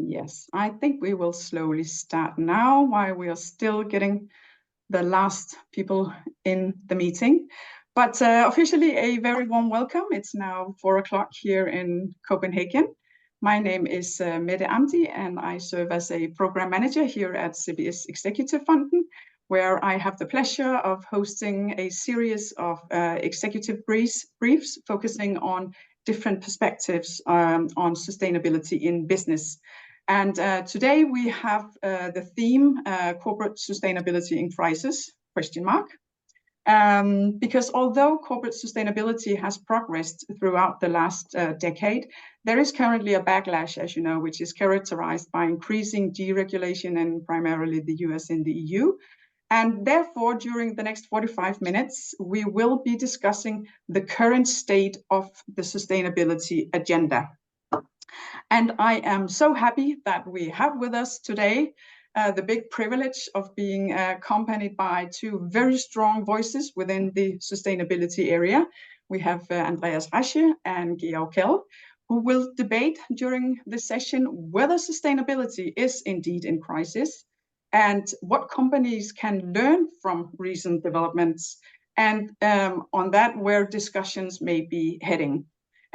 Yes, I think we will slowly start now while we are still getting the last people in the meeting. But officially a very warm welcome. It's now 4 o'clock here in Copenhagen. My name is Mette Amdi, and I serve as a program manager here at CBS Executive Fonden, where I have the pleasure of hosting a series of executive briefs focusing on different perspectives on sustainability in business. And today we have the theme, corporate sustainability in crisis, question mark. Because although corporate sustainability has progressed throughout the last decade, there is currently a backlash, as you know, which is characterized by increasing deregulation in primarily the US and the EU. And therefore, during the next 45 minutes, we will be discussing the current state of the sustainability agenda. And I am so happy that we have with us today the big privilege of being accompanied by two very strong voices within the sustainability area. We have Andreas Rasche and Georg Kell, who will debate during this session whether sustainability is indeed in crisis and what companies can learn from recent developments, and on that, where discussions may be heading.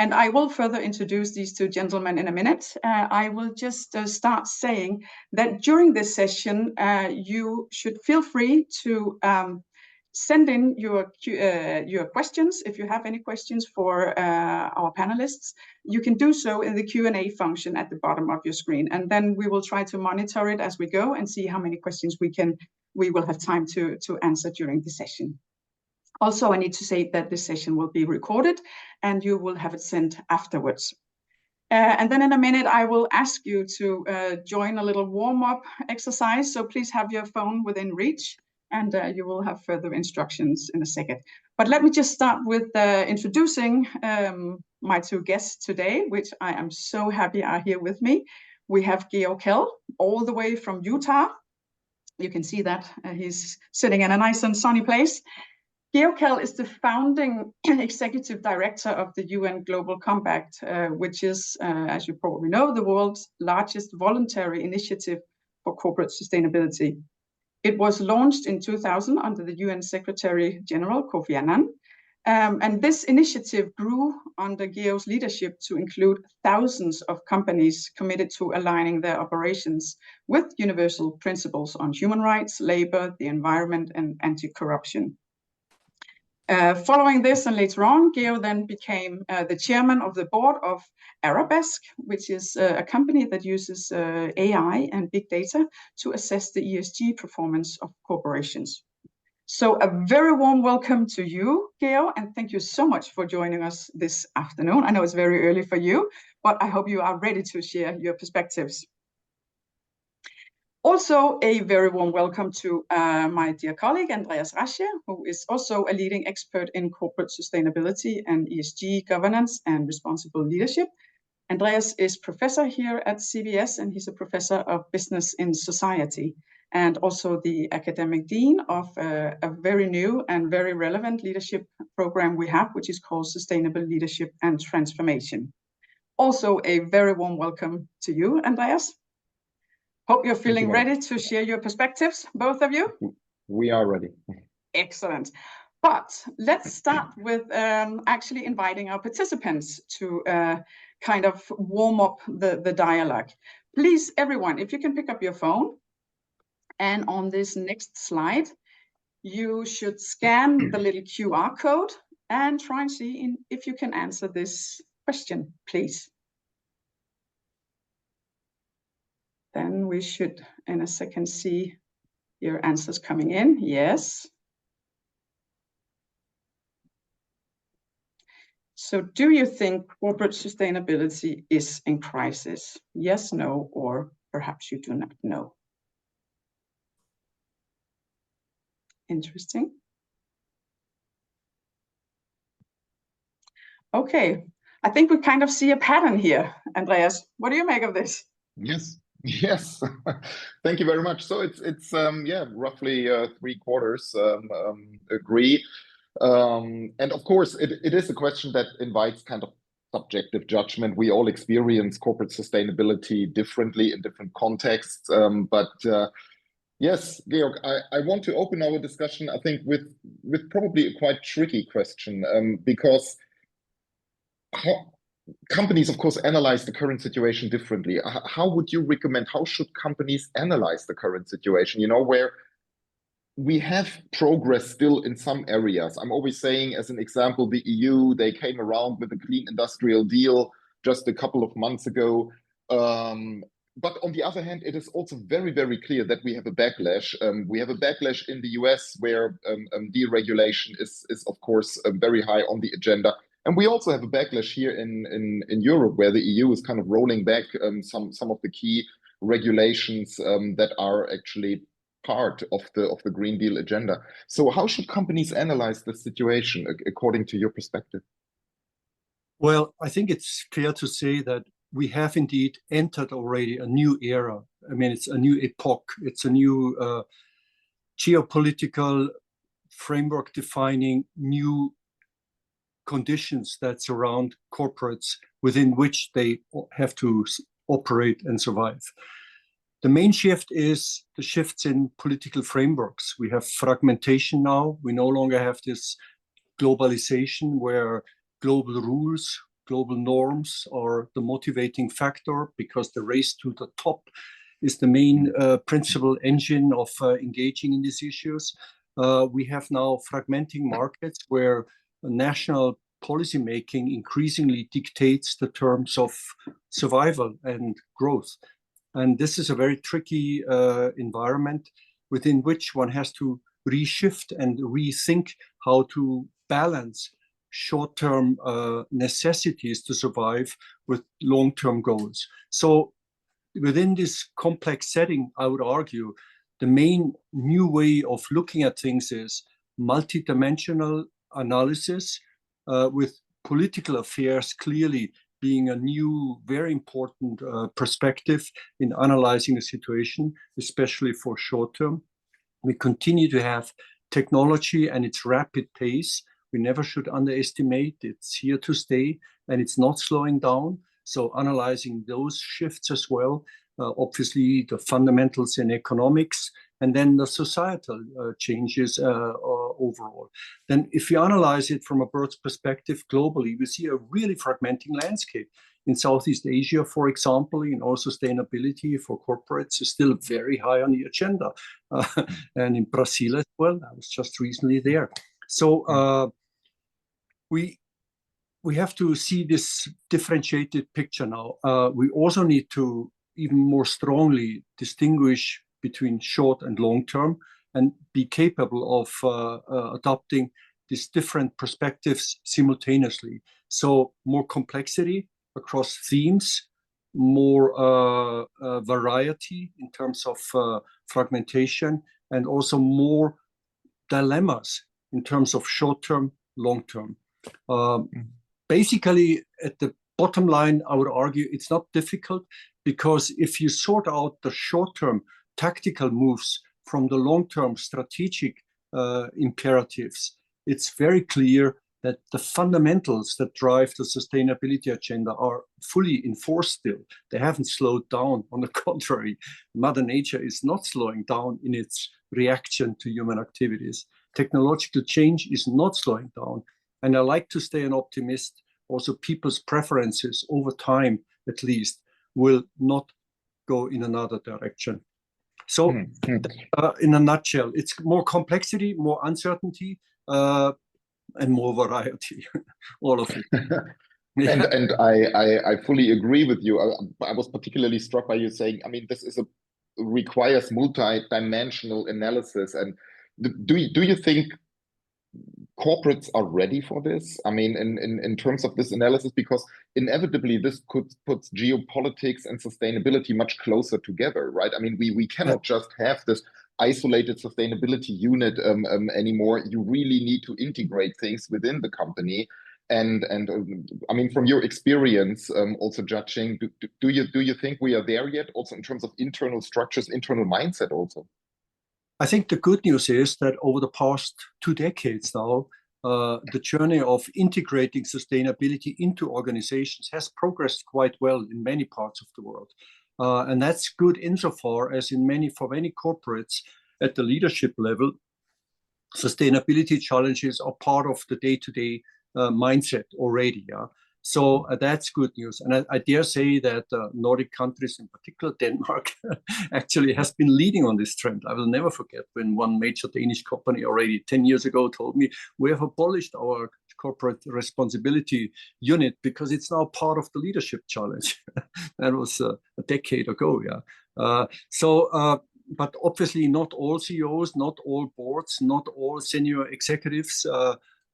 And I will further introduce these two gentlemen in a minute. I will just start saying that during this session, you should feel free to send in your questions. If you have any questions for our panelists, you can do so in the Q&A function at the bottom of your screen. And then we will try to monitor it as we go and see how many questions we will have time to answer during the session. Also, I need to say that this session will be recorded and you will have it sent afterwards. And then in a minute, I will ask you to join a little warm-up exercise. So please have your phone within reach, and you will have further instructions in a second. But let me just start with introducing my two guests today, which I am so happy are here with me. We have Georg Kell, all the way from Utah. You can see that he's sitting in a nice and sunny place. Georg Kell is the founding executive director of the UN Global Compact, which is, as you probably know, the world's largest voluntary initiative for corporate sustainability. It was launched in 2000 under the UN Secretary General Kofi Annan. And this initiative grew under Georg's leadership to include thousands of companies committed to aligning their operations with universal principles on human rights, labor, the environment, and anti-corruption. Following this and later on, Georg then became the chairman of the board of Arabesque, which is a company that uses AI and big data to assess the ESG performance of corporations. So a very warm welcome to you, Georg, and thank you so much for joining us this afternoon. I know it's very early for you, but I hope you are ready to share your perspectives. Also, a very warm welcome to my dear colleague, Andreas Rasche, who is also a leading expert in corporate sustainability and ESG governance and responsible leadership. Andreas is professor here at CBS, and he's a professor of business in society, and also the academic dean of a very new and very relevant leadership program we have, which is called Sustainable Leadership and Transformation. Also, a very warm welcome to you, Andreas. Hope you're feeling ready to share your perspectives, both of you. We are ready. Excellent. But let's start with actually inviting our participants to kind of warm up the dialogue. Please, everyone, if you can pick up your phone, and on this next slide, you should scan the little QR code and try and see if you can answer this question, please. Then we should, in a second, see your answers coming in. Yes. So do you think corporate sustainability is in crisis? Yes, no, or perhaps you do not know. Interesting. Okay, I think we kind of see a pattern here. Andreas, what do you make of this? Yes, thank you very much. So it's yeah, roughly 3/4 agree, and of course it is a question that invites kind of subjective judgment. We all experience corporate sustainability differently in different contexts. Yes, Georg, I want to open our discussion, I think, with probably a quite tricky question, because companies, of course, analyze the current situation differently. How would you recommend, how should companies analyze the current situation, where we have progress still in some areas? I'm always saying, as an example, the EU, they came around with a clean industrial deal just a couple of months ago. But on the other hand, it is also very, very clear that we have a backlash. We have a backlash in the US where deregulation is of course, very high on the agenda. And we also have a backlash here in Europe, where the EU is kind of rolling back some of the key regulations that are actually part of the Green Deal agenda. So how should companies analyze the situation according to your perspective? Well, I think it's fair to say that we have indeed entered already a new era. I mean, it's a new epoch. It's a new geopolitical framework defining new conditions that surround corporates within which they have to operate and survive. The main shift is the shifts in political frameworks. We have fragmentation now. We no longer have this globalization where global rules, global norms are the motivating factor, because the race to the top is the main principal engine of engaging in these issues. We have now fragmenting markets where national policy making increasingly dictates the terms of survival and growth. And this is a very tricky environment within which one has to reshift and rethink how to balance short-term necessities to survive with long-term goals. So within this complex setting, I would argue the main new way of looking at things is multidimensional analysis, with political affairs clearly being a new, very important perspective in analyzing the situation, especially for short term. We continue to have technology and its rapid pace. We never should underestimate. It's here to stay, and it's not slowing down. So analyzing those shifts as well, obviously the fundamentals in economics, and then the societal changes overall. Then if you analyze it from a bird's perspective globally, we see a really fragmenting landscape. In Southeast Asia, for example, sustainability for corporates is still very high on the agenda. And in Brazil as well, I was just recently there. So we have to see this differentiated picture now. We also need to even more strongly distinguish between short and long term, and be capable of adopting these different perspectives simultaneously. So more complexity across themes, more variety in terms of fragmentation, and also more dilemmas in terms of short term, long term. Basically, at the bottom line, I would argue it's not difficult, because if you sort out the short term tactical moves from the long-term strategic imperatives, it's very clear that the fundamentals that drive the sustainability agenda are fully enforced still. They haven't slowed down. On the contrary, Mother Nature is not slowing down in its reaction to human activities. Technological change is not slowing down. And I like to stay an optimist. Also, people's preferences over time, at least, will not go in another direction. So in a nutshell, it's more complexity, more uncertainty, and more variety, all of it. And I fully agree with you. I was particularly struck by you saying, I mean, this requires multi-dimensional analysis. And do you think corporates are ready for this? I mean, in terms of this analysis, because inevitably this could put geopolitics and sustainability much closer together, right? I mean, we cannot just have this isolated sustainability unit anymore. You really need to integrate things within the company. And I mean, from your experience, also judging, do you think we are there yet? Also in terms of internal structures, internal mindset, also. I think the good news is that over the past 2 decades now, the journey of integrating sustainability into organizations has progressed quite well in many parts of the world. And that's good insofar as for many corporates at the leadership level, sustainability challenges are part of the day-to-day mindset already. Yeah? So that's good news. And I dare say that Nordic countries, in particular Denmark, actually has been leading on this trend. I will never forget when one major Danish company already 10 years ago told me, we have abolished our corporate responsibility unit because it's now part of the leadership challenge. That was a decade ago, yeah. But obviously not all CEOs, not all boards, not all senior executives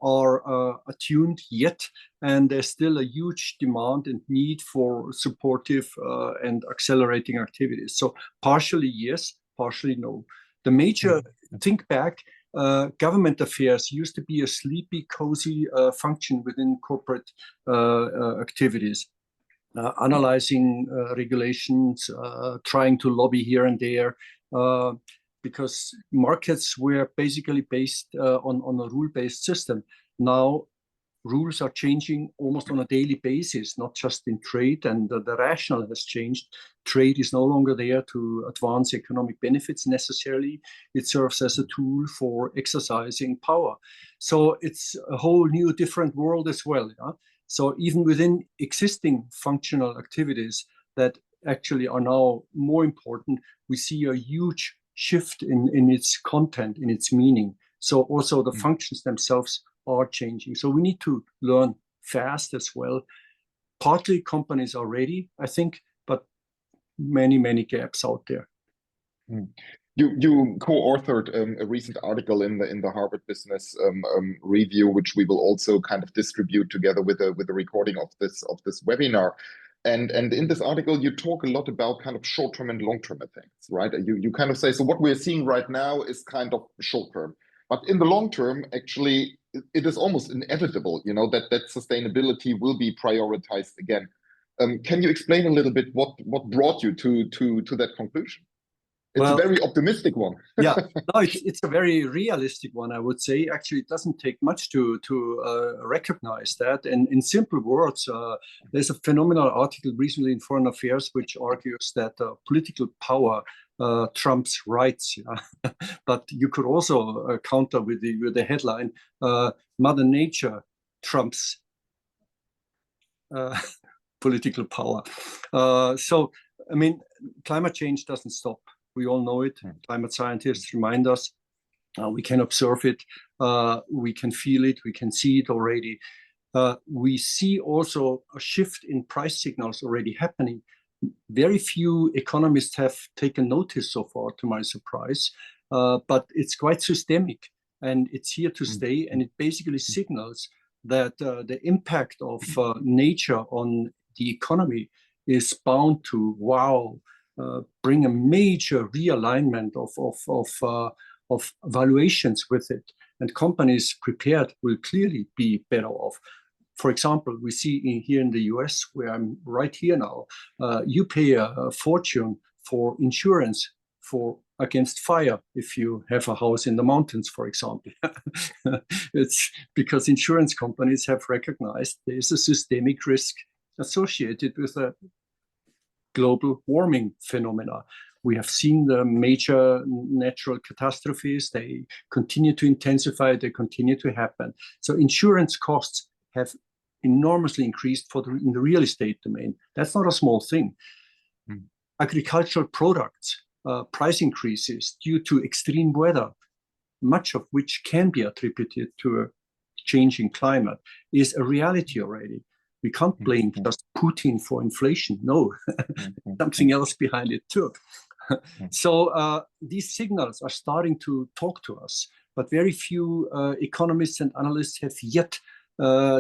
are attuned yet, and there's still a huge demand and need for supportive and accelerating activities. So partially yes, partially no. The major, think back, government affairs used to be a sleepy, cozy function within corporate activities, analyzing regulations, trying to lobby here and there, because markets were basically based on a rule-based system. Now, rules are changing almost on a daily basis, not just in trade, and the rationale has changed. Trade is no longer there to advance economic benefits necessarily. It serves as a tool for exercising power. So it's a whole new different world as well. Yeah? So even within existing functional activities that actually are now more important, we see a huge shift in its content, in its meaning. So also the functions themselves are changing. So we need to learn fast as well. Partly companies are ready, I think, but many gaps out there. You co-authored a recent article in the Harvard Business Review, which we will also kind of distribute together with a recording of this webinar. And in this article, you talk a lot about kind of short-term and long-term effects, right? You kind of say, so what we're seeing right now is kind of short-term, but in the long term, actually, it is almost inevitable, you know, that sustainability will be prioritized again. Can you explain a little bit what brought you to that conclusion? It's a very optimistic one. Yeah, no, it's a very realistic one, I would say. Actually, it doesn't take much to recognize that. And in simple words, there's a phenomenal article recently in Foreign Affairs which argues that political power trumps rights. Yeah? But you could also counter with the headline, Mother Nature trumps political power. So, I mean, climate change doesn't stop. We all know it. Climate scientists remind us. We can observe it. We can feel it. We can see it already. We see also a shift in price signals already happening. Very few economists have taken notice so far, to my surprise, but it's quite systemic and it's here to stay. And it basically signals that the impact of nature on the economy is bound to, bring a major realignment of valuations with it. And companies prepared will clearly be better off. For example, we see here in the US, where I'm right here now, you pay a fortune for insurance against fire if you have a house in the mountains, for example. It's because insurance companies have recognized there's a systemic risk associated with a global warming phenomena. We have seen the major natural catastrophes. They continue to intensify. They continue to happen. So insurance costs have enormously increased in the real estate domain. That's not a small thing. Agricultural products, price increases due to extreme weather, much of which can be attributed to a changing climate, is a reality already. We can't blame just Putin for inflation. No, something else behind it too. So these signals are starting to talk to us, but very few economists and analysts have yet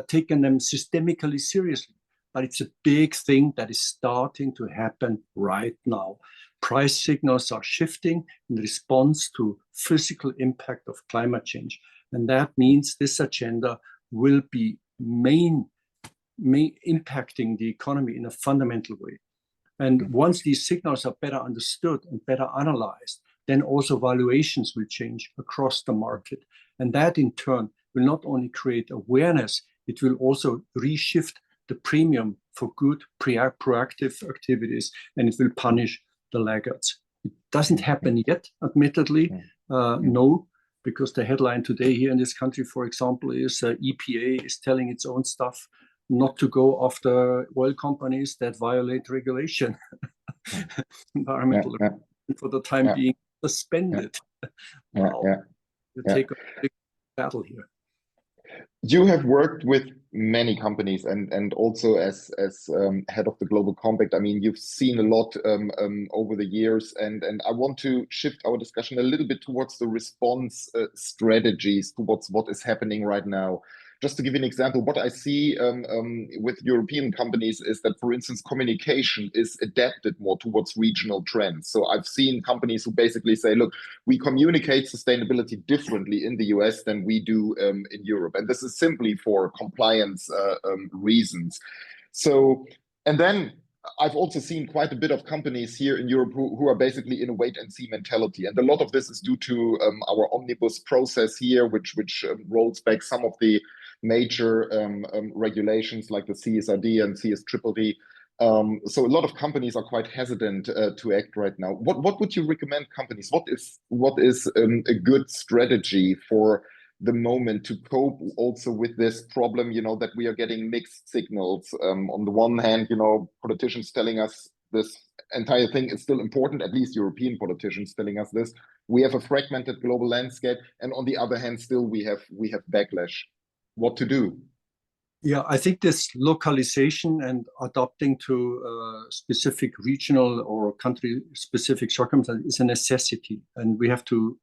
taken them systemically seriously. But it's a big thing that is starting to happen right now. Price signals are shifting in response to physical impact of climate change. And that means this agenda will be impacting the economy in a fundamental way. And once these signals are better understood and better analyzed, then also valuations will change across the market. And that in turn will not only create awareness, it will also reshift the premium for good proactive activities, and it will punish the laggards. It doesn't happen yet, admittedly, no, because the headline today here in this country, for example, is EPA is telling its own staff not to go after oil companies that violate regulation. Environmental for the time being suspended. Wow. You take a big battle here. You have worked with many companies and also as head of the Global Compact. I mean, you've seen a lot over the years, and I want to shift our discussion a little bit towards the response strategies, towards what is happening right now. Just to give you an example, what I see with European companies is that, for instance, communication is adapted more towards regional trends. So I've seen companies who basically say, look, we communicate sustainability differently in the US than we do in Europe. And this is simply for compliance reasons. So, and then I've also seen quite a bit of companies here in Europe who are basically in a wait-and-see mentality. And a lot of this is due to our omnibus process here, which rolls back some of the major regulations like the CSRD and CSDDD. So a lot of companies are quite hesitant to act right now. What would you recommend companies? What is a good strategy for the moment to cope also with this problem, you know, that we are getting mixed signals? On the one hand, you know, politicians telling us this entire thing is still important, at least European politicians telling us this. We have a fragmented global landscape, and on the other hand, still we have backlash. What to do? Yeah, I think this localization and adapting to specific regional or country-specific circumstances is a necessity, and we have to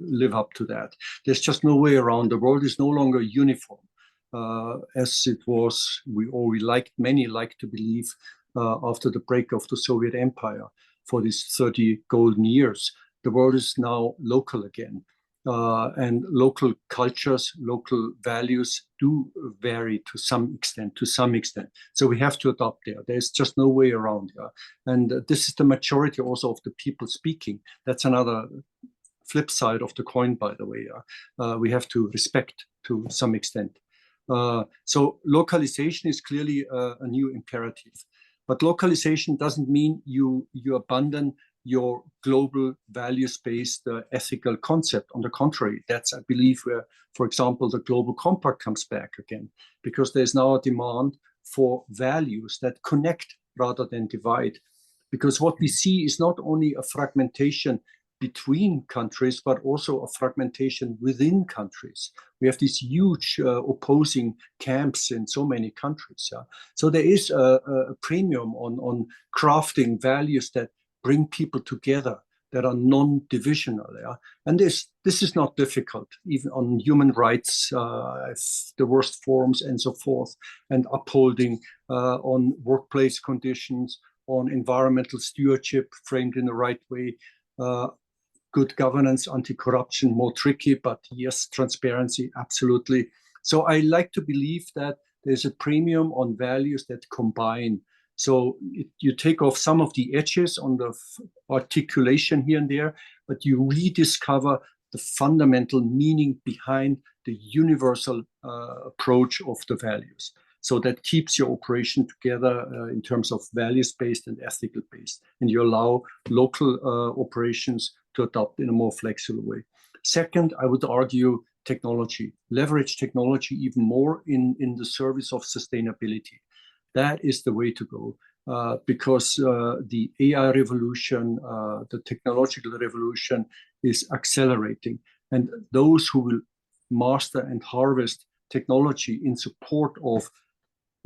live up to that. There's just no way around. The world is no longer uniform as it was. Many like to believe after the break of the Soviet Empire for these 30 golden years. The world is now local again. And local cultures, local values do vary to some extent. So we have to adopt there. There's just no way around here. And this is the majority also of the people speaking. That's another flip side of the coin, by the way. We have to respect to some extent. So localization is clearly a new imperative. But localization doesn't mean you abandon your global values-based ethical concept. On the contrary, that's, I believe, where, for example, the Global Compact comes back again, because there's now a demand for values that connect rather than divide. Because what we see is not only a fragmentation between countries, but also a fragmentation within countries. We have these huge opposing camps in so many countries. So there is a premium on crafting values that bring people together, that are non-divisional. And this is not difficult, even on human rights, the worst forms and so forth, and upholding on workplace conditions, on environmental stewardship framed in the right way, good governance, anti-corruption, more tricky, but yes, transparency, absolutely. So I like to believe that there's a premium on values that combine. So you take off some of the edges on the articulation here and there, but you rediscover the fundamental meaning behind the universal approach of the values. So that keeps your operation together in terms of values-based and ethical-based, and you allow local operations to adopt in a more flexible way. Second, I would argue technology. Leverage technology even more in the service of sustainability. That is the way to go, because the AI revolution, the technological revolution is accelerating. And those who will master and harvest technology in support of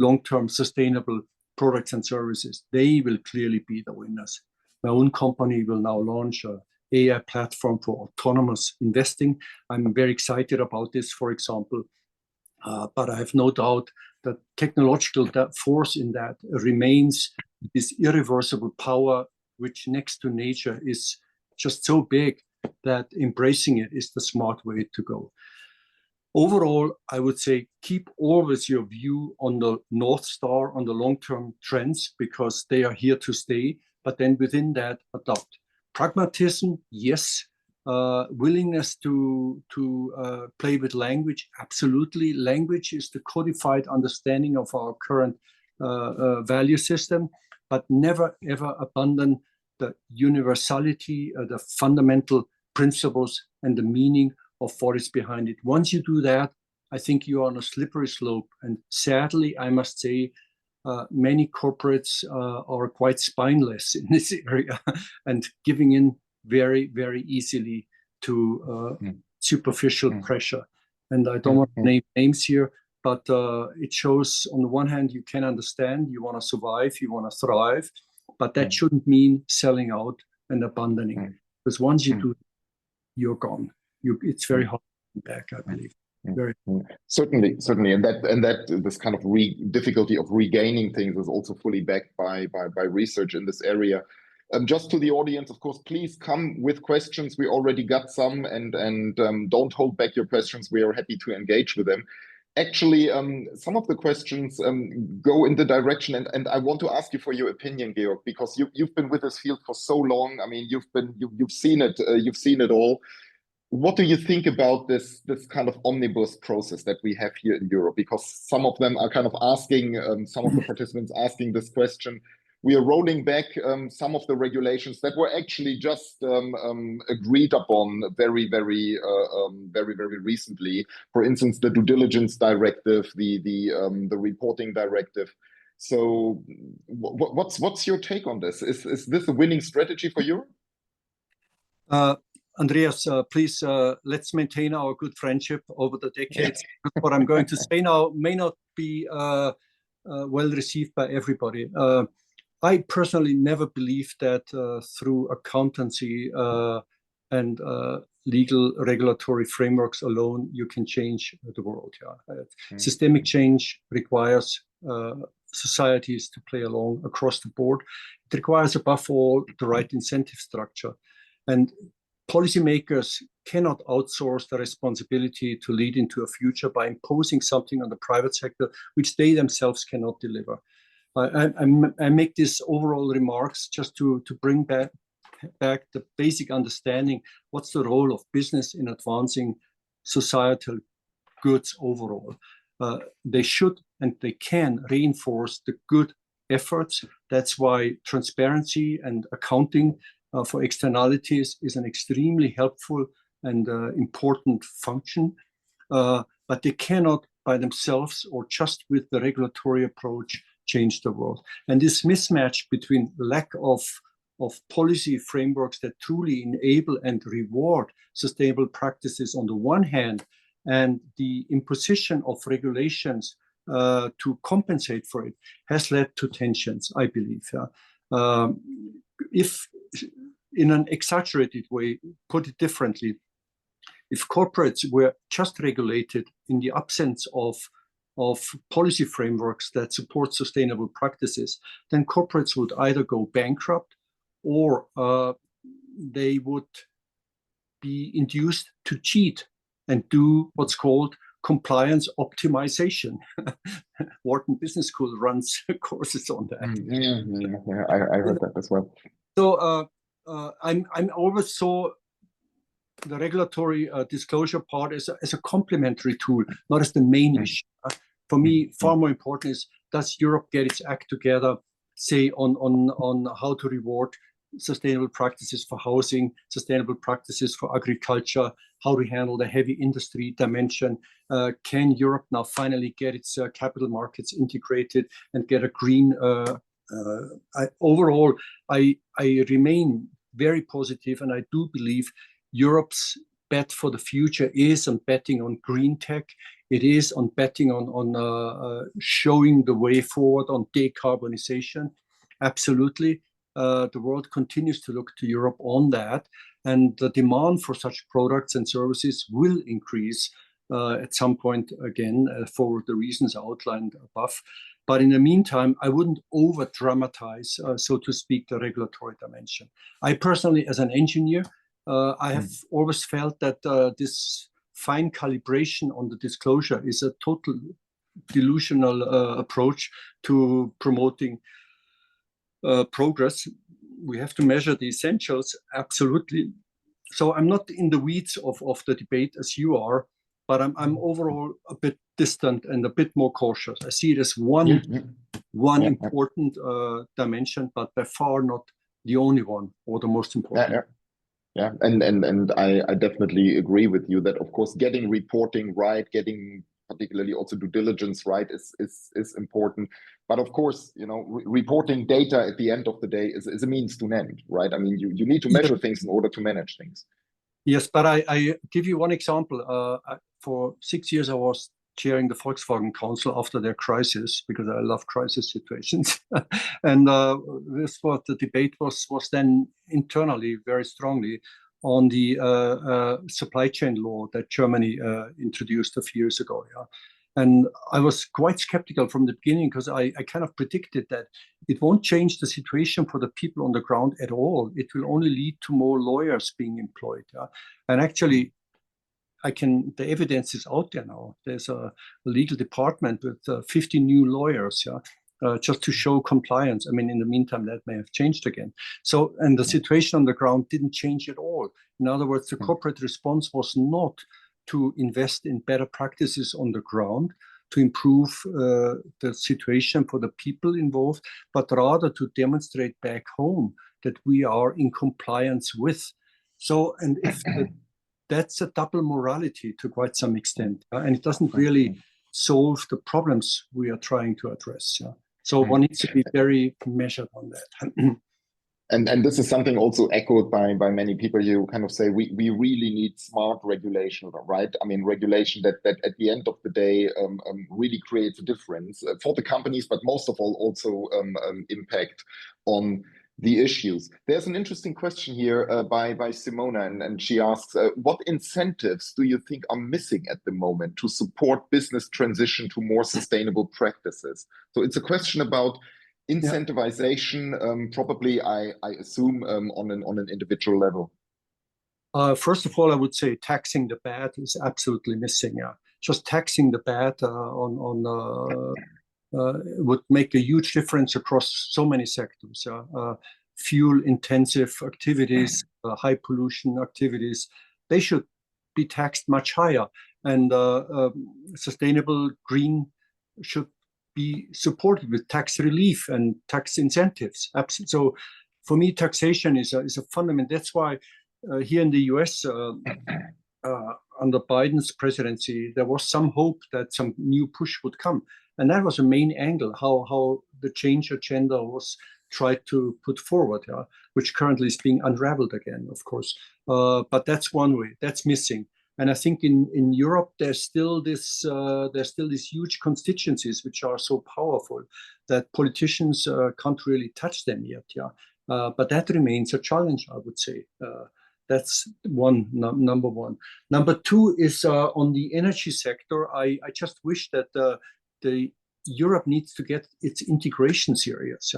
long-term sustainable products and services, they will clearly be the winners. My own company will now launch an AI platform for autonomous investing. I'm very excited about this, for example, but I have no doubt that technological force in that remains this irreversible power, which next to nature is just so big that embracing it is the smart way to go. Overall, I would say keep always your view on the North Star, on the long-term trends, because they are here to stay, but then within that, adopt. Pragmatism, yes, Willingness to play with language, absolutely. Language is the codified understanding of our current value system, but never ever abandon the universality, the fundamental principles and the meaning of what is behind it. Once you do that, I think you are on a slippery slope. And sadly, I must say, many corporates are quite spineless in this area and giving in very, very easily to superficial pressure. And I don't want to name names here, but it shows on the one hand, you can understand, you want to survive, you want to thrive, but that shouldn't mean selling out and abandoning. Because once you do, you're gone. It's very hard to come back, I believe. Certainly, and that this kind of difficulty of regaining things is also fully backed by research in this area. Just to the audience, of course, please come with questions. We already got some, and don't hold back your questions. We are happy to engage with them. Actually, some of the questions go in the direction, and I want to ask you for your opinion, Georg, because you've been with this field for so long. I mean, you've seen it all. What do you think about this kind of omnibus process that we have here in Europe? Because some of them are kind of asking, some of the participants asking this question. We are rolling back some of the regulations that were actually just agreed upon very recently. For instance, the due diligence directive, the reporting directive. So, what's your take on this? Is this a winning strategy for Europe? Andreas, please, let's maintain our good friendship over the decades. What I'm going to say now may not be well received by everybody. I personally never believed that through accountancy and legal regulatory frameworks alone, you can change the world. Systemic change requires societies to play along across the board. It requires, above all, the right incentive structure. And policymakers cannot outsource the responsibility to lead into a future by imposing something on the private sector which they themselves cannot deliver. I make these overall remarks just to bring back the basic understanding. What's the role of business in advancing societal goods overall? They should and they can reinforce the good efforts. That's why transparency and accounting for externalities is an extremely helpful and important function, but they cannot by themselves or just with the regulatory approach change the world. And this mismatch between lack of policy frameworks that truly enable and reward sustainable practices on the one hand, and the imposition of regulations to compensate for it has led to tensions, I believe. If in an exaggerated way, put it differently, if corporates were just regulated in the absence of policy frameworks that support sustainable practices, then corporates would either go bankrupt or they would be induced to cheat and do what's called compliance optimization. Wharton Business School runs courses on that. I heard that as well. So I'm always saw the regulatory disclosure part as a complementary tool, not as the main issue. For me, far more important is, does Europe get its act together, say on how to reward sustainable practices for housing, sustainable practices for agriculture, how to handle the heavy industry dimension? Can Europe now finally get its capital markets integrated and get a green? Overall, I remain very positive, and I do believe Europe's bet for the future is on betting on green tech. It is on betting on showing the way forward on decarbonization. Absolutely. The world continues to look to Europe on that, and the demand for such products and services will increase at some point again for the reasons outlined above. But in the meantime, I wouldn't over-dramatize, so to speak, the regulatory dimension. I personally, as an engineer, I have always felt that this fine calibration on the disclosure is a total delusional approach to promoting progress. We have to measure the essentials, absolutely. So I'm not in the weeds of the debate as you are, but I'm overall a bit distant and a bit more cautious. I see it as one important dimension, but by far not the only one or the most important. Yeah, and I definitely agree with you that, of course, getting reporting right, getting particularly also due diligence right is important. But of course, you know, reporting data at the end of the day is a means to an end, right? I mean, you need to measure things in order to manage things. Yes, but I give you one example. For 6 years, I was chairing the Volkswagen Council after their crisis, because I love crisis situations. And this what the debate was then internally very strongly on the supply chain law that Germany introduced a few years ago. Yeah? And I was quite skeptical from the beginning, because I kind of predicted that it won't change the situation for the people on the ground at all. It will only lead to more lawyers being employed. Yeah? And actually, the evidence is out there now. There's a legal department with 50 new lawyers, just to show compliance. I mean, in the meantime, that may have changed again. So, and the situation on the ground didn't change at all. In other words, the corporate response was not to invest in better practices on the ground, to improve the situation for the people involved, but rather to demonstrate back home that we are in compliance with. So, and if that's a double morality to quite some extent, and it doesn't really solve the problems we are trying to address. So one needs to be very measured on that. And this is something also echoed by many people. You kind of say we really need smart regulation, right? I mean, regulation that at the end of the day really creates a difference for the companies, but most of all also impact on the issues. There's an interesting question here by Simona, and she asks, what incentives do you think are missing at the moment to support business transition to more sustainable practices? So it's a question about incentivization, probably I assume on an individual level. First of all, I would say taxing the bad is absolutely missing. Just taxing the bad would make a huge difference across so many sectors. Fuel-intensive activities, high pollution activities, they should be taxed much higher. And sustainable green should be supported with tax relief and tax incentives. So for me, taxation is a fundament. That's why here in the US, under Biden's presidency, there was some hope that some new push would come. And that was a main angle, how the change agenda was tried to put forward, which currently is being unraveled again, of course. But that's one way, that's missing. And I think in Europe, there's still these huge constituencies which are so powerful that politicians can't really touch them yet. But that remains a challenge, I would say. That's number one. Number two is on the energy sector. I just wish that the Europe needs to get its integration serious,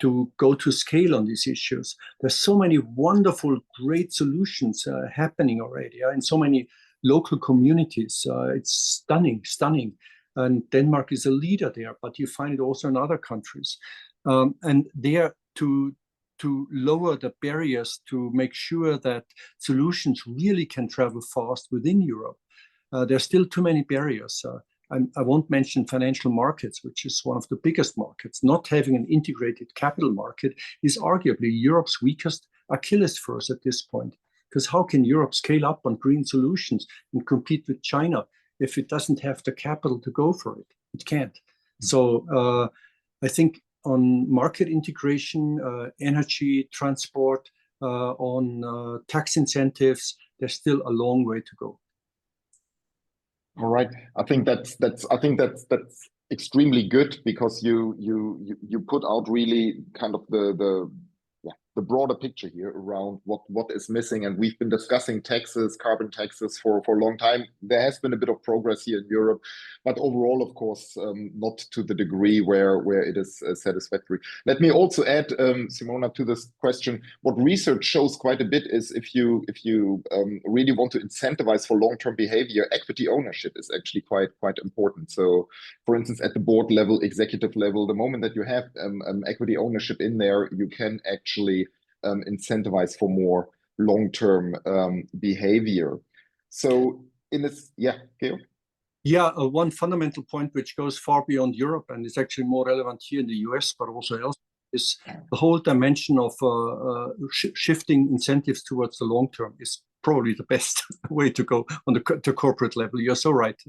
to go to scale on these issues. There's so many wonderful, great solutions happening already in so many local communities. It's stunning. And Denmark is a leader there, but you find it also in other countries. And there to lower the barriers to make sure that solutions really can travel fast within Europe. There's still too many barriers. I won't mention financial markets, which is one of the biggest markets. Not having an integrated capital market is arguably Europe's weakest Achilles for us at this point. Because how can Europe scale up on green solutions and compete with China if it doesn't have the capital to go for it? It can't. So I think on market integration, energy, transport, on tax incentives, there's still a long way to go. All right, I think that's extremely good, because you put out really kind of the broader picture here around what is missing. And we've been discussing taxes, carbon taxes for a long time. There has been a bit of progress here in Europe, but overall, of course, not to the degree where it is satisfactory. Let me also add, Simona, to this question. What research shows quite a bit is if you really want to incentivize for long-term behavior, equity ownership is actually quite important. So, for instance, at the board level, executive level, the moment that you have equity ownership in there, you can actually incentivize for more long-term behavior. So in this, yeah, Georg? Yeah, one fundamental point which goes far beyond Europe and is actually more relevant here in the US, but also elsewhere, is the whole dimension of shifting incentives towards the long term is probably the best way to go on the corporate level. You're so right,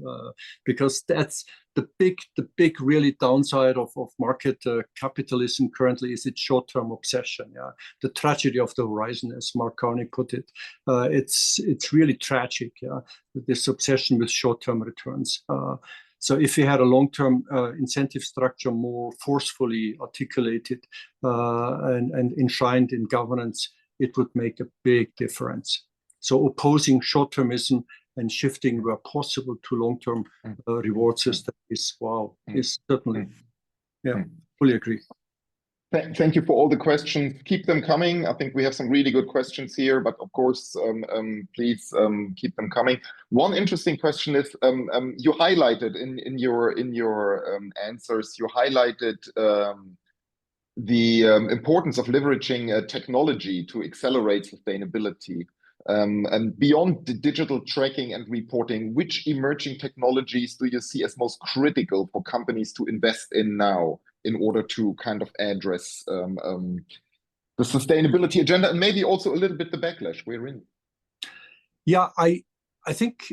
because that's the big really downside of market capitalism currently is its short-term obsession. Yeah, the tragedy of the horizon, as Mark Carney put it. It's really tragic. Yeah, this obsession with short-term returns. So if you had a long-term incentive structure more forcefully articulated and enshrined in governance, it would make a big difference. So opposing short-termism and shifting where possible to long-term reward system is certainly, yeah, fully agree. Thank you for all the questions. Keep them coming. I think we have some really good questions here, but of course, please keep them coming. One interesting question is you highlighted in your answers. You highlighted the importance of leveraging technology to accelerate sustainability. And beyond the digital tracking and reporting, which emerging technologies do you see as most critical for companies to invest in now in order to kind of address the sustainability agenda and maybe also a little bit the backlash we're in? Yeah, I think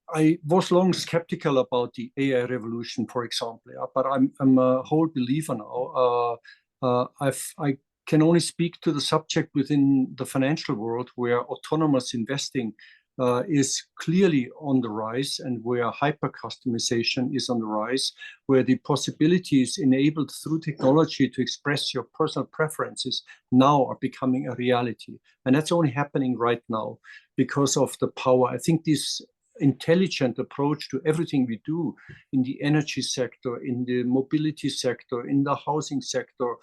I was long skeptical about the AI revolution, for example, but I'm a whole believer now. I can only speak to the subject within the financial world where autonomous investing is clearly on the rise and where hyper-customization is on the rise, where the possibilities enabled through technology to express your personal preferences now are becoming a reality. And that's only happening right now because of the power. I think this intelligent approach to everything we do in the energy sector, in the mobility sector, in the housing sector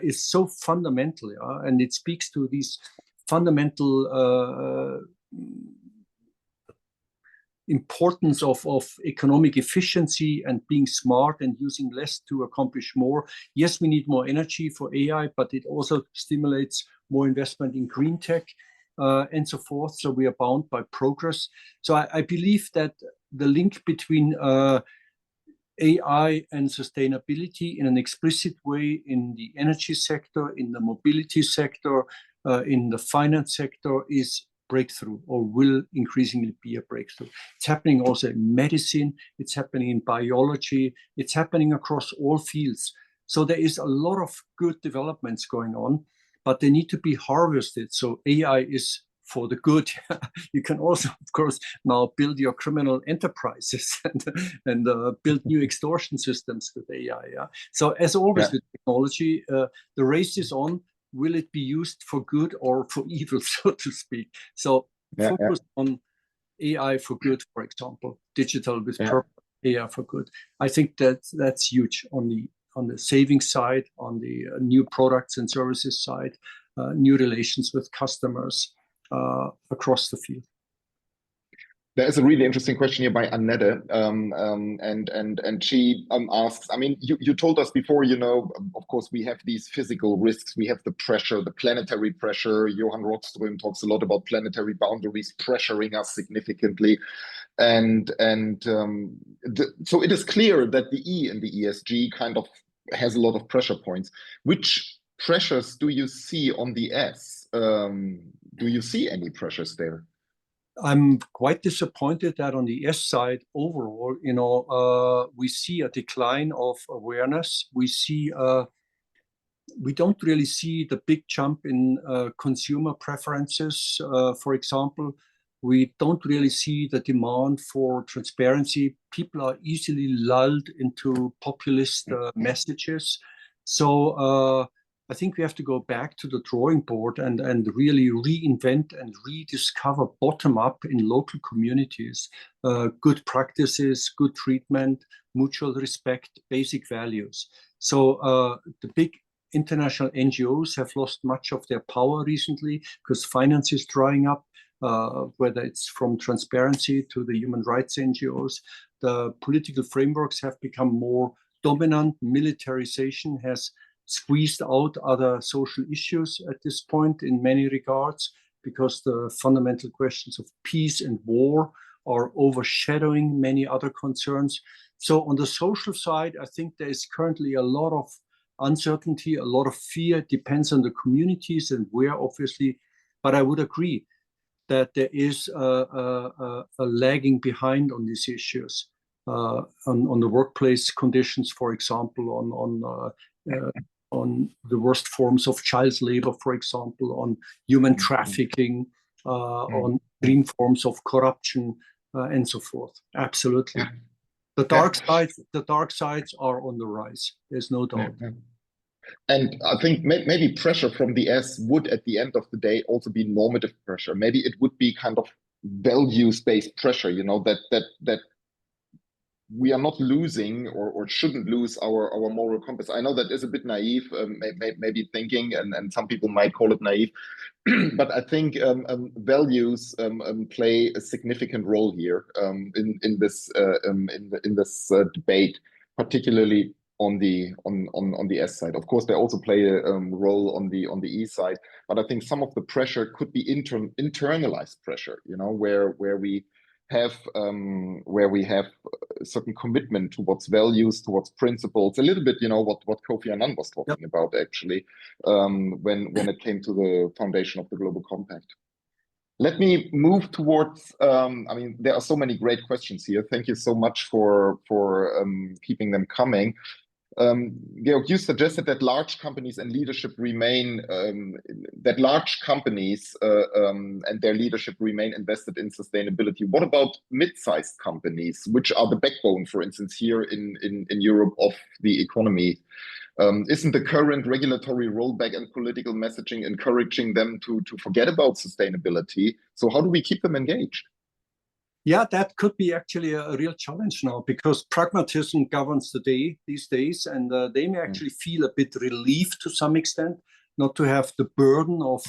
is so fundamental, and it speaks to these fundamental importance of economic efficiency and being smart and using less to accomplish more. Yes, we need more energy for AI, but it also stimulates more investment in green tech and so forth. So we are bound by progress. So I believe that the link between AI and sustainability in an explicit way in the energy sector, in the mobility sector, in the finance sector is breakthrough or will increasingly be a breakthrough. It's happening also in medicine, it's happening in biology, it's happening across all fields. So there is a lot of good developments going on, but they need to be harvested. So AI is for the good. You can also, of course, now build your criminal enterprises and build new extortion systems with AI. Yeah? So as always with technology, the race is on. Will it be used for good or for evil, so to speak? So focus on AI for good, for example, digital with purpose, AI for good. I think that's huge on the savings side, on the new products and services side, new relations with customers across the field. There's a really interesting question here by Annette, and she asks, I mean, you told us before, you know, of course, we have these physical risks. We have the pressure, the planetary pressure. Johan Rockström talks a lot about planetary boundaries pressuring us significantly. So it is clear that the E in the ESG kind of has a lot of pressure points. Which pressures do you see on the S? Do you see any pressures there? I'm quite disappointed that on the S side overall, you know, we see a decline of awareness. We don't really see the big jump in consumer preferences. For example, we don't really see the demand for transparency. People are easily lulled into populist messages. So I think we have to go back to the drawing board and really reinvent and rediscover bottom up in local communities, good practices, good treatment, mutual respect, basic values. So the big international NGOs have lost much of their power recently because finance is drying up, whether it's from transparency to the human rights NGOs. The political frameworks have become more dominant. Militarization has squeezed out other social issues at this point in many regards. because the fundamental questions of peace and war are overshadowing many other concerns. So on the social side, I think there is currently a lot of uncertainty, a lot of fear. It depends on the communities and where, obviously. But I would agree that there is a lagging behind on these issues, on the workplace conditions, for example, on the worst forms of child labor, for example, on human trafficking, on extreme forms of corruption, and so forth. Absolutely. The dark sides are on the rise. There's no doubt. And I think maybe pressure from the S would, at the end of the day, also be normative pressure. Maybe it would be kind of values-based pressure, you know, that we are not losing or shouldn't lose our moral compass. I know that is a bit naive, maybe thinking, and some people might call it naive, but I think values play a significant role here in this debate, particularly on the S side. Of course, they also play a role on the E side, but I think some of the pressure could be internalized pressure, you know, where we have a certain commitment towards values, towards principles, a little bit, you know, what Kofi Annan was talking about, actually, when it came to the foundation of the Global Compact. Let me move towards, I mean, there are so many great questions here. Thank you so much for keeping them coming. Georg, you suggested that large companies and leadership remain, that large companies and their leadership remain invested in sustainability. What about mid-sized companies, which are the backbone, for instance, here in Europe of the economy? Isn't the current regulatory rollback and political messaging encouraging them to forget about sustainability? So how do we keep them engaged? Yeah, that could be actually a real challenge now, because pragmatism governs the day these days, and they may actually feel a bit relieved to some extent not to have the burden of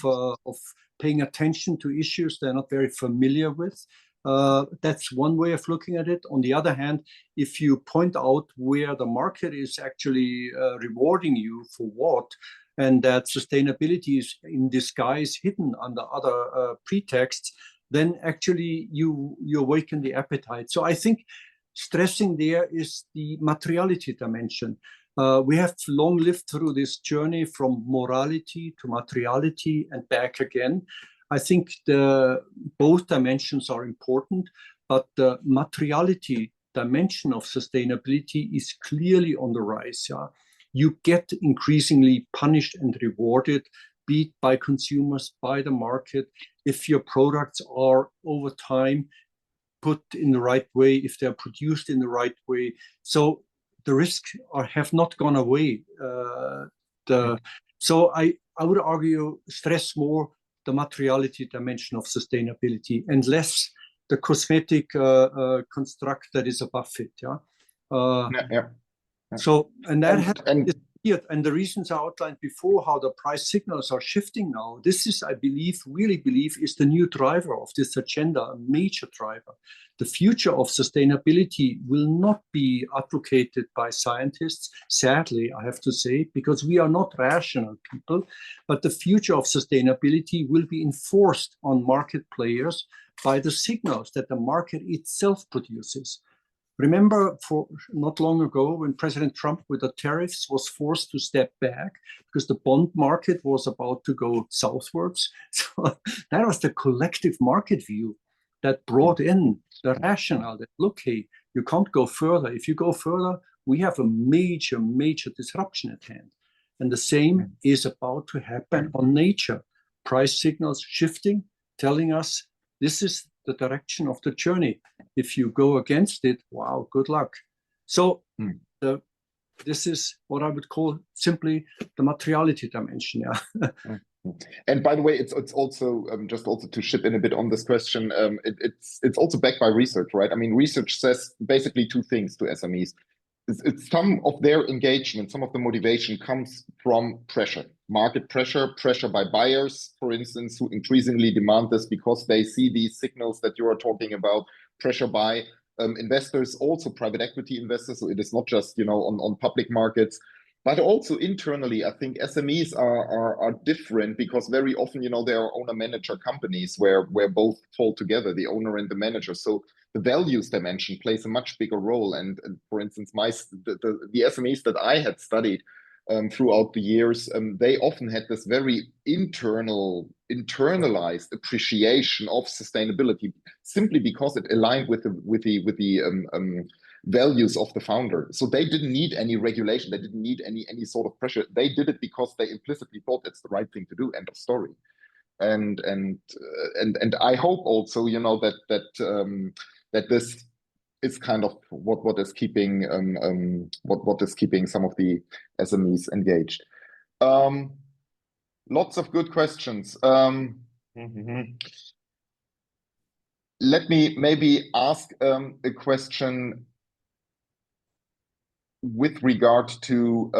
paying attention to issues they're not very familiar with. That's one way of looking at it. On the other hand, if you point out where the market is actually rewarding you for what, and that sustainability is in disguise hidden under other pretexts, then actually you awaken the appetite. So I think stressing there is the materiality dimension. We have long lived through this journey from morality to materiality and back again. I think both dimensions are important, but the materiality dimension of sustainability is clearly on the rise. Yeah? You get increasingly punished and rewarded, be it by consumers, by the market, if your products are over time put in the right way, if they're produced in the right way. So the risks have not gone away. So I would argue stress more the materiality dimension of sustainability and less the cosmetic construct that is above it. So, and that and the reasons I outlined before, how the price signals are shifting now, this is, I really believe, is the new driver of this agenda, a major driver. The future of sustainability will not be advocated by scientists, sadly, I have to say, because we are not rational people, but the future of sustainability will be enforced on market players by the signals that the market itself produces. Remember, for not long ago, when President Trump with the tariffs was forced to step back because the bond market was about to go southwards. So that was the collective market view that brought in the rationale that, look, hey, you can't go further. If you go further, we have a major, major disruption at hand. And the same is about to happen on nature. Price signals shifting, telling us this is the direction of the journey. If you go against it, wow, good luck. So this is what I would call simply the materiality dimension. Yeah. And by the way, it's also just also to chip in a bit on this question. It's also backed by research, right? I mean, research says basically two things to SMEs. It's some of their engagement, some of the motivation comes from pressure, market pressure, pressure by buyers, for instance, who increasingly demand this because they see these signals that you are talking about, pressure by investors, also private equity investors. So it is not just, you know, on public markets. But also internally, I think SMEs are different because very often, there are owner-manager companies where both fall together, the owner and the manager. So the values dimension plays a much bigger role. And for instance, the SMEs that I had studied throughout the years, they often had this very internalized appreciation of sustainability, simply because it aligned with the values of the founder. So they didn't need any regulation. They didn't need any sort of pressure. They did it because they implicitly thought it's the right thing to do. End of story. And I hope also, that this is kind of what is keeping what is keeping some of the SMEs engaged. Lots of good questions. Let me maybe ask a question with regard to,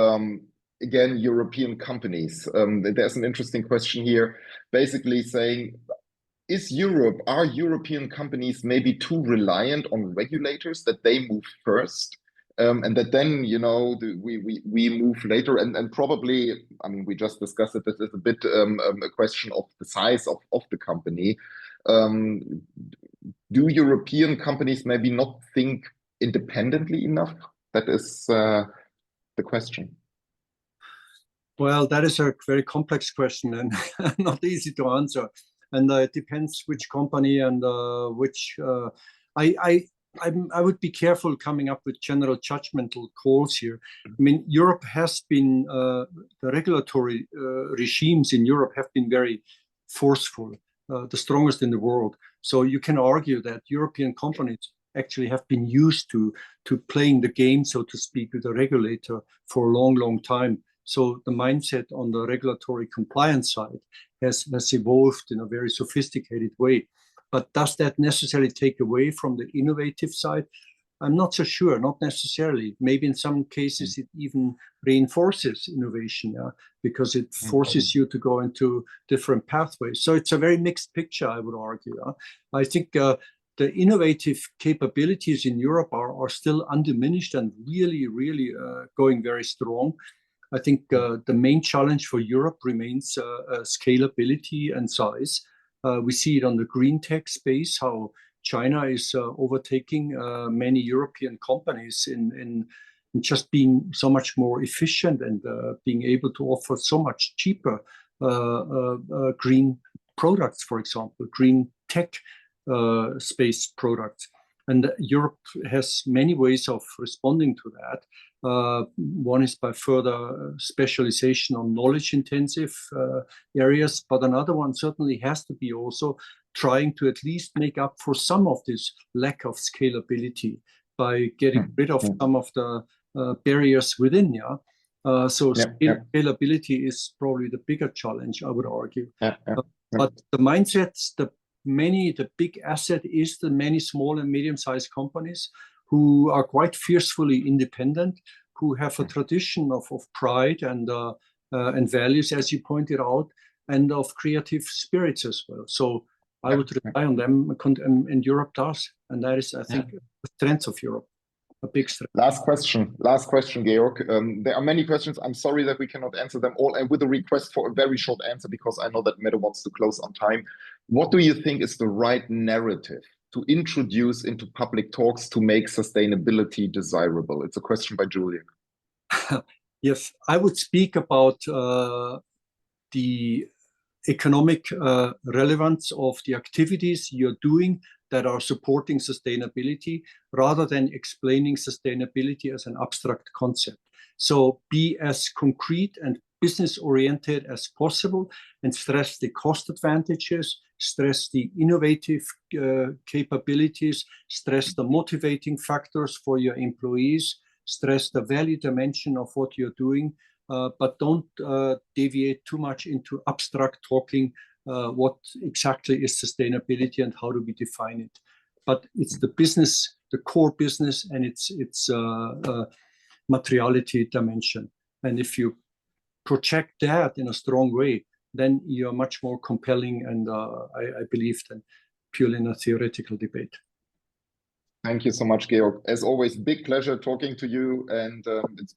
again, European companies. There's an interesting question here, basically saying, are European companies maybe too reliant on regulators, that they move first, and that then, we move later, and probably, I mean, we just discussed it, this is a bit a question of the size of the company. Do European companies maybe not think independently enough? That is the question. Well, that is a very complex question and not easy to answer. And it depends which company and which. I would be careful coming up with general judgmental calls here. I mean, Europe has been the regulatory regimes in Europe have been very forceful, the strongest in the world. So you can argue that European companies actually have been used to playing the game, so to speak, with the regulator for a long time. So the mindset on the regulatory compliance side has evolved in a very sophisticated way. But does that necessarily take away from the innovative side? I'm not so sure, not necessarily. Maybe in some cases it even reinforces innovation, because it forces you to go into different pathways. So it's a very mixed picture, I would argue. I think the innovative capabilities in Europe are still undiminished and really going very strong. I think the main challenge for Europe remains scalability and size. We see it on the green tech space, how China is overtaking many European companies in just being so much more efficient and being able to offer so much cheaper green products, for example, green tech space products. And Europe has many ways of responding to that. One is by further specialization on knowledge-intensive areas, but another one certainly has to be also trying to at least make up for some of this lack of scalability by getting rid of some of the barriers within. Scalability is probably the bigger challenge, I would argue. But the mindsets, the big asset is the many small and medium-sized companies who are quite fiercely independent, who have a tradition of pride and values, as you pointed out, and of creative spirits as well. So I would rely on them, and Europe does. And that is, I think, the strength of Europe, a big strength. Last question, Georg. There are many questions. I'm sorry that we cannot answer them all, and with a request for a very short answer, because I know that Mette wants to close on time. What do you think is the right narrative to introduce into public talks to make sustainability desirable? It's a question by Julian. Yes, I would speak about the economic relevance of the activities you're doing that are supporting sustainability, rather than explaining sustainability as an abstract concept. So be as concrete and business-oriented as possible, and stress the cost advantages, stress the innovative capabilities, stress the motivating factors for your employees, stress the value dimension of what you're doing, but don't deviate too much into abstract talking. What exactly is sustainability and how do we define it? But it's the business, the core business, and its materiality dimension. And if you project that in a strong way, then you're much more compelling, and I believe, than purely in a theoretical debate. Thank you so much, Georg. As always, big pleasure talking to you, and it's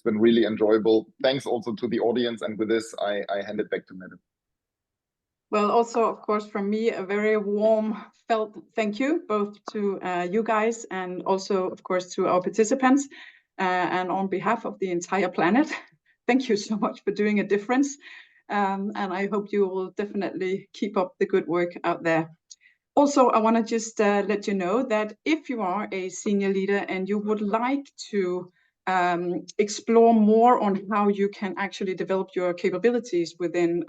been really enjoyable. Thanks also to the audience, and with this, I hand it back to Madam. Well, also, of course, from me, a very warm felt thank you, both to you guys and also, of course, to our participants. And on behalf of the entire planet, thank you so much for doing a difference. And I hope you will definitely keep up the good work out there. Also, I want to just let you know that if you are a senior leader and you would like to explore more on how you can actually develop your capabilities within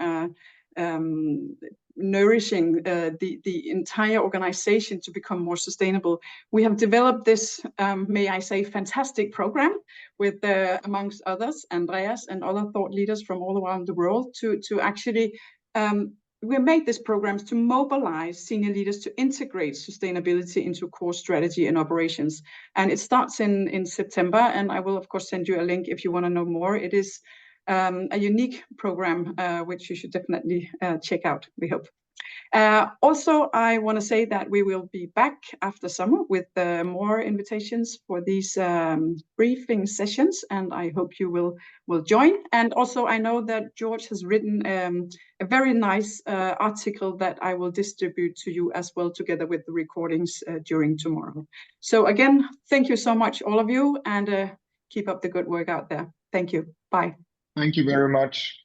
nourishing the entire organization to become more sustainable, we have developed this, may I say, fantastic program with, amongst others, Andreas and other thought leaders from all around the world to actually we made these programs to mobilize senior leaders to integrate sustainability into core strategy and operations. And it starts in September, and I will, of course, send you a link if you want to know more. It is a unique program, which you should definitely check out, we hope. Also, I want to say that we will be back after summer with more invitations for these briefing sessions, and I hope you will join. And also, I know that Georg has written a very nice article that I will distribute to you as well, together with the recordings during tomorrow. So again, thank you so much, all of you, and keep up the good work out there. Thank you. Bye. Thank you very much.